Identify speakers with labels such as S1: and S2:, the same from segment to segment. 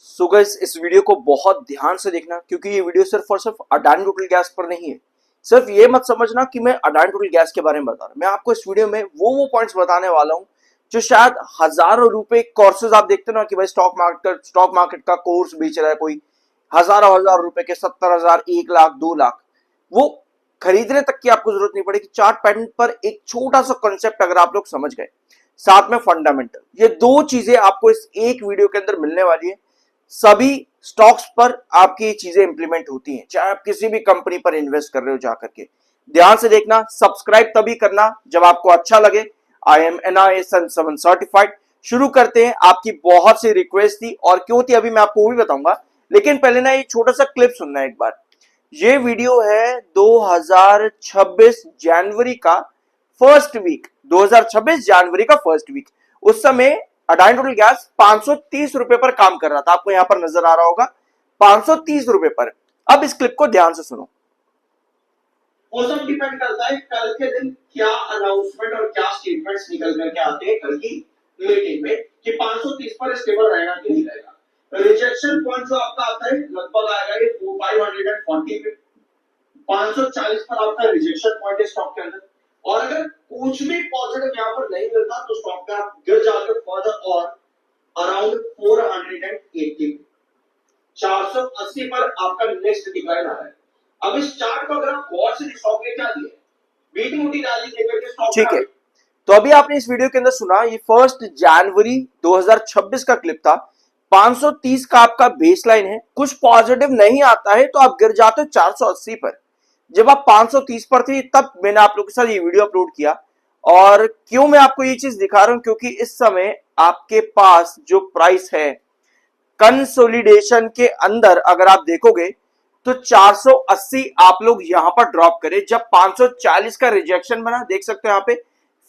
S1: So guys इस video को बहुत ध्यान से देखना क्योंकि ये वीडियो सिर्फ और सिर्फ अडानी टोटल गैस पर नहीं है। सिर्फ ये मत समझना कि मैं अडानी टोटल गैस के बारे में बता रहा हूं। मैं आपको इस वीडियो में वो पॉइंट्स बताने वाला हूं जो शायद हजारों रुपए कोर्सेज आप देखते हो ना कि भाई स्टॉक मार्केट का कोर्स बेच रहा है कोई हजारों हजार रुपए के 70,000 1 लाख 2 लाख, वो खरीदने तक की आपको जरूरत नहीं पड़ेगी। चार्ट पैटर्न पर एक छोटा सा कॉन्सेप्ट अगर आप लोग समझ गए, साथ में फंडामेंटल, ये दो चीजें आपको इस एक वीडियो के अंदर मिलने वाली है। सभी स्टॉक्स पर आपकी ये चीजें इंप्लीमेंट होती हैं, चाहे आप किसी भी कंपनी पर इन्वेस्ट कर रहे हो जाकर के। ध्यान से देखना, सब्सक्राइब तभी करना जब आपको अच्छा लगे। I am NIS 7 certified. शुरू करते हैं। आपकी बहुत सी रिक्वेस्ट थी और क्यों थी अभी मैं आपको वो भी बताऊंगा, लेकिन पहले ना ये छोटा सा क्लिप सुनना एक बार। ये वीडियो है 2026 जनवरी का फर्स्ट वीक, 2026 जनवरी का फर्स्ट वीक। उस समय अडानी टोटल गैस 530 रुपए पर काम कर रहा था, आपको यहां पर नजर आ रहा होगा 530 रुपए पर। अब इस क्लिप को ध्यान से सुनो।
S2: वो सब डिपेंड करता है कल के दिन क्या अनाउंसमेंट और क्या स्टेटमेंट्स निकल करके आते हैं कल की मीटिंग में कि 530 पर स्टेबल रहेगा कि नहीं रहेगा। रिजेक्शन पॉइंट जो आपका आता है लगभग आएगा ये 540 पे, 540 पर आपका रिजेक्शन पॉइंट है स्टॉक के अंदर। और अगर कुछ भी पॉजिटिव यहाँ पर नहीं मिलता तो स्टॉक का गिर जाकर फर्दर और अराउंड 480 480 पर आपका नेक्स्ट डिक्लाइन आ रहा है। अब इस चार्ट को अगर आप गौर से स्टॉक ने क्या दिया, बीट मोटी रैली देकर के स्टॉक,
S1: ठीक है। तो अभी आपने इस वीडियो के अंदर सुना, ये 1 जनवरी 2026 का क्लिप था। 530 का आपका बेसलाइन है, कुछ पॉजिटिव नहीं आता है तो आप गिर जाते हो 480 पर। जब आप 530 पर थे तब मैंने आप लोगों के साथ ये वीडियो अपलोड किया। और क्यों मैं आपको ये चीज दिखा रहा हूं, क्योंकि इस समय आपके पास जो प्राइस है कंसोलिडेशन के अंदर अगर आप देखोगे तो 480 आप लोग यहां पर ड्रॉप करें जब 540 का रिजेक्शन बना। देख सकते हो यहां पे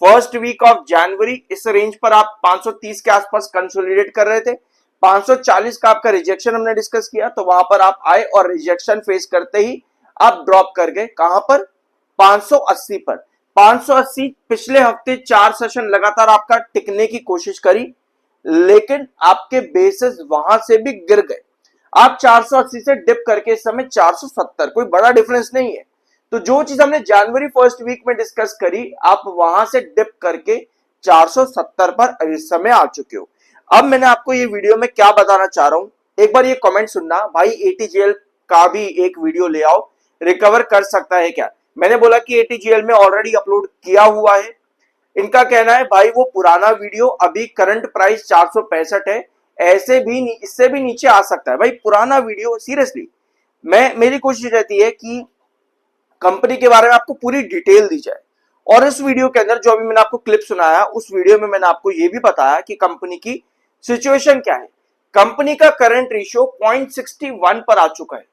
S1: फर्स्ट वीक ऑफ जनवरी इस रेंज पर आप 530 के आसपास कंसोलिडेट कर रहे थे। 540 का आपका रिजेक्शन हमने डिस्कस किया तो वहां पर आप आए और रिजेक्शन फेस करते ही आप ड्रॉप कर गए। कहां पर? 580 पर। 580 पिछले हफ्ते 4 सेशन लगातार आपका टिकने की कोशिश करी, लेकिन आपके बेसिस वहां से भी गिर गए। आप 480 से डिप करके इस समय 470, कोई बड़ा डिफरेंस नहीं है। तो जो चीज हमने जनवरी फर्स्ट वीक में डिस्कस करी, आप वहां से डिप करके 470 पर इस समय आ चुके हो। अब मैंने आपको ये वीडियो में क्या बताना चाह रहा हूं, एक बार ये कमेंट सुनना भाई। ATGL का भी एक वीडियो ले आओ, रिकवर कर सकता है क्या? मैंने बोला कि ATGL में ऑलरेडी अपलोड किया हुआ है। इनका कहना है भाई वो पुराना वीडियो, अभी करंट प्राइस 465 है, ऐसे भी इससे भी नीचे आ सकता है। भाई पुराना वीडियो, सीरियसली मेरी कोशिश रहती है कि कंपनी के बारे में आपको पूरी डिटेल दी जाए। और इस वीडियो के अंदर जो अभी मैंने आपको क्लिप सुनाया, उस वीडियो में मैंने आपको यह भी बताया कि कंपनी की सिचुएशन क्या है। कंपनी का करंट रेशियो 0.61 पर आ चुका है।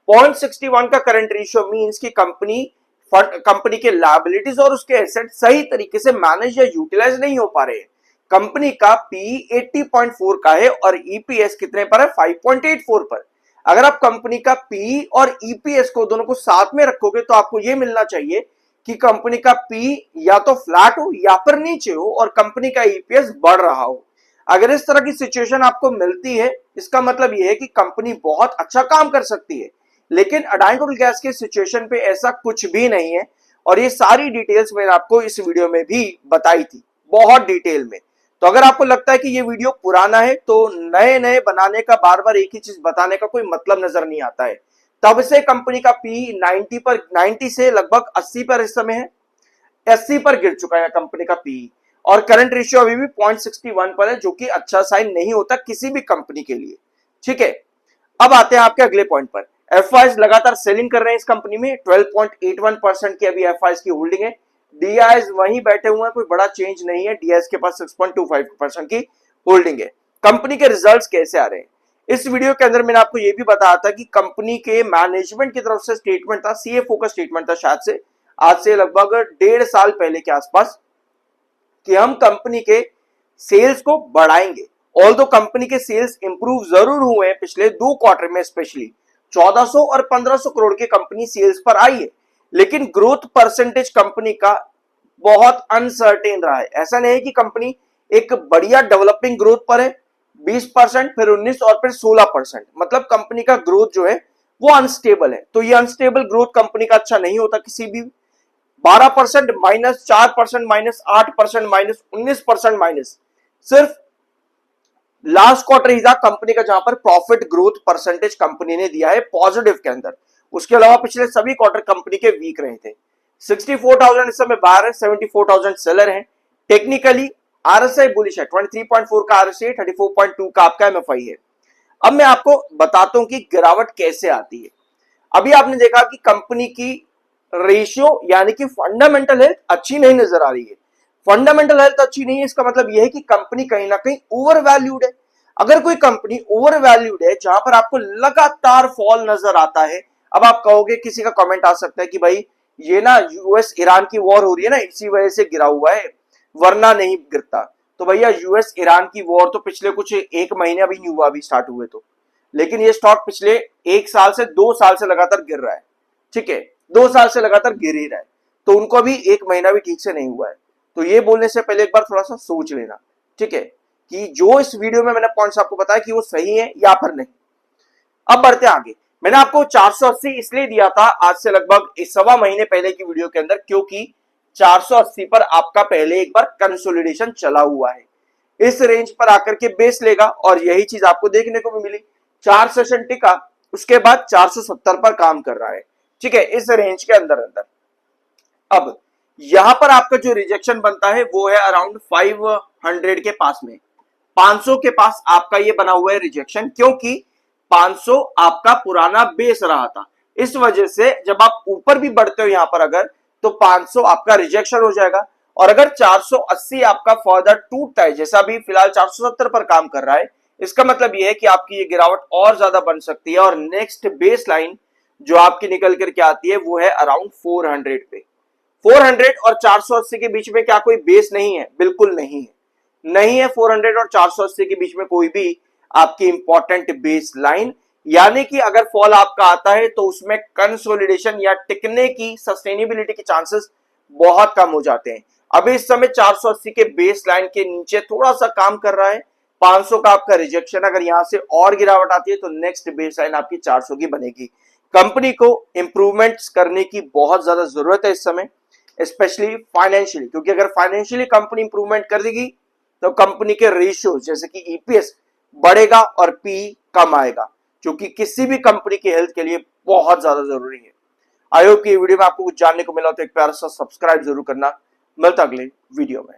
S1: 0.61 का करंट रेशियो मींस कि कंपनी के लायबिलिटीज और उसके एसेट सही तरीके से मैनेज या यूटिलाइज नहीं हो पा रहे हैं। कंपनी का पी 80.4 का है और ईपीएस कितने पर है? 5.84 पर। अगर आप कंपनी का पी और ईपीएस को दोनों को साथ में रखोगे तो आपको यह मिलना चाहिए कि कंपनी का पी या तो फ्लैट हो या फिर नीचे हो और कंपनी का ईपीएस बढ़ रहा हो। अगर इस तरह की सिचुएशन आपको मिलती है, इसका मतलब यह है कि कंपनी बहुत अच्छा काम कर सकती है। लेकिन अडानी टोटल गैस के सिचुएशन पे ऐसा कुछ भी नहीं है और ये सारी डिटेल्स मैंने आपको इस वीडियो में भी बताई थी, बहुत डिटेल में। तो अगर आपको लगता है कि ये वीडियो पुराना है तो नए नए बनाने का, बार बार एक ही चीज बताने का कोई मतलब नजर नहीं आता है। तब से कंपनी का पी 90 से लगभग 80 पर इस समय है, 80 पर गिर चुका है कंपनी का पी। और करंट रेशियो अभी भी 0.61 पर है, जो कि अच्छा साइन नहीं होता किसी भी कंपनी के लिए। ठीक है, अब आते हैं आपके अगले पॉइंट पर। एफआईज लगातार सेलिंग कर रहे हैं इस कंपनी में। 12.81% की अभी एफआईज की होल्डिंग है। डीआईज वहीं बैठे हुए हैं, कोई बड़ा चेंज नहीं है। डीआईज के पास 6.25% की होल्डिंग है। कंपनी के रिजल्ट्स कैसे आ रहे हैं, इस वीडियो के अंदर मैंने आपको यह भी बताया था कि कंपनी के मैनेजमेंट की तरफ से स्टेटमेंट था, सीएफओ का स्टेटमेंट था शायद से आज से लगभग 1.5 साल पहले के आसपास, कि हम कंपनी के सेल्स को बढ़ाएंगे। ऑल्दो कंपनी के सेल्स इंप्रूव जरूर हुए हैं पिछले 2 क्वार्टर में, स्पेशली 1400 और 1500 करोड़ की कंपनी सेल्स पर आई है, लेकिन ग्रोथ परसेंटेज कंपनी का बहुत अनसर्टेन रहा है। ऐसा नहीं है कि कंपनी एक बढ़िया डेवलपिंग ग्रोथ पर है, 20%, फिर 19 और फिर 16%। मतलब कंपनी का ग्रोथ जो है वो अनस्टेबल है। तो ये अनस्टेबल ग्रोथ कंपनी का अच्छा नहीं होता किसी भी। 12% माइनस, 4% माइनस, 8% माइनस, 19% माइनस। सिर्फ लास्ट क्वार्टर ही था कंपनी का जहां पर प्रॉफिट ग्रोथ परसेंटेज कंपनी ने दिया है पॉजिटिव के अंदर। उसके अलावा पिछले सभी क्वार्टर कंपनी के वीक रहे थे। 64,000 इस समय बाहर है, 74,000 सेलर है। टेक्निकली आरएसआई बुलिश है, 23.4 का आरएसआई, 34.2 का आपका एमएफआई है। अब मैं आपको बताता हूं कि गिरावट कैसे आती है। अभी आपने देखा कि कंपनी की रेशियो यानी कि फंडामेंटल हेल्थ अच्छी नहीं नजर आ रही है। फंडामेंटल हेल्थ अच्छी नहीं है, इसका मतलब यह है कि कंपनी कहीं ना कहीं ओवर वैल्यूड है। अगर कोई कंपनी ओवर वैल्यूड है जहां पर आपको लगातार फॉल नजर आता है, अब आप कहोगे, किसी का कमेंट आ सकता है कि भाई ये ना यूएस ईरान की वॉर हो रही है ना, इसी वजह से गिरा हुआ है, वरना नहीं गिरता। तो भैया यूएस ईरान की वॉर तो पिछले कुछ एक महीने अभी नहीं हुआ, अभी स्टार्ट हुए तो, लेकिन ये स्टॉक पिछले 1 साल से 2 साल से लगातार गिर रहा है। ठीक है, 2 साल से लगातार गिर ही रहा है, तो उनको अभी 1 महीना भी ठीक से नहीं हुआ है। तो ये बोलने से पहले एक बार थोड़ा सा सोच लेना, ठीक है, कि जो इस वीडियो में मैंने पॉइंट्स आपको बताया कि वो सही है या फिर नहीं। अब बढ़ते आगे। मैंने आपको 480 इसलिए दिया था आज से लगभग 1.25 महीने पहले की वीडियो के अंदर, क्योंकि 480 पर आपका पहले एक बार कंसोलिडेशन चला हुआ है। इस रेंज पर आकर के बेस लेगा और यही चीज आपको देखने को भी मिली। 4 सेशन टिका, उसके बाद 470 पर काम कर रहा है। ठीक है, इस रेंज के अंदर अंदर। अब यहां पर आपका जो रिजेक्शन बनता है वो है अराउंड 500 के पास में, 500 के पास आपका ये बना हुआ है रिजेक्शन, क्योंकि 500 आपका पुराना बेस रहा था। इस वजह से जब आप ऊपर भी बढ़ते हो यहां पर अगर, तो 500 आपका रिजेक्शन हो जाएगा। और अगर 480 आपका फर्दर टूटता है, जैसा अभी फिलहाल 470 पर काम कर रहा है, इसका मतलब यह है कि आपकी ये गिरावट और ज्यादा बन सकती है और नेक्स्ट बेस लाइन जो आपकी निकल करके आती है वो है अराउंड 400 पे। 400 और 480 के बीच में क्या कोई बेस नहीं है? बिल्कुल नहीं है, नहीं है 400 और 480 के बीच में कोई भी आपकी इंपॉर्टेंट बेस लाइन। यानी कि अगर फॉल आपका आता है तो उसमें कंसोलिडेशन या टिकने की सस्टेनेबिलिटी के चांसेस बहुत कम हो जाते हैं। अभी इस समय 480 के बेस लाइन के नीचे थोड़ा सा काम कर रहा है, 500 का आपका रिजेक्शन। अगर यहां से और गिरावट आती है तो नेक्स्ट बेस लाइन आपकी 400 की बनेगी। कंपनी को इंप्रूवमेंट्स करने की बहुत ज्यादा जरूरत है इस समय, स्पेशली फाइनेंशियली, क्योंकि अगर फाइनेंशियली कंपनी इंप्रूवमेंट कर देगी तो कंपनी के रेशियो जैसे कि ईपीएस बढ़ेगा और पी कम आएगा, जो कि किसी भी कंपनी की हेल्थ के लिए बहुत ज्यादा जरूरी है। आई होप कि वीडियो में आपको कुछ जानने को मिला, तो एक प्यारा सा सब्सक्राइब जरूर करना। मिलता अगले वीडियो में।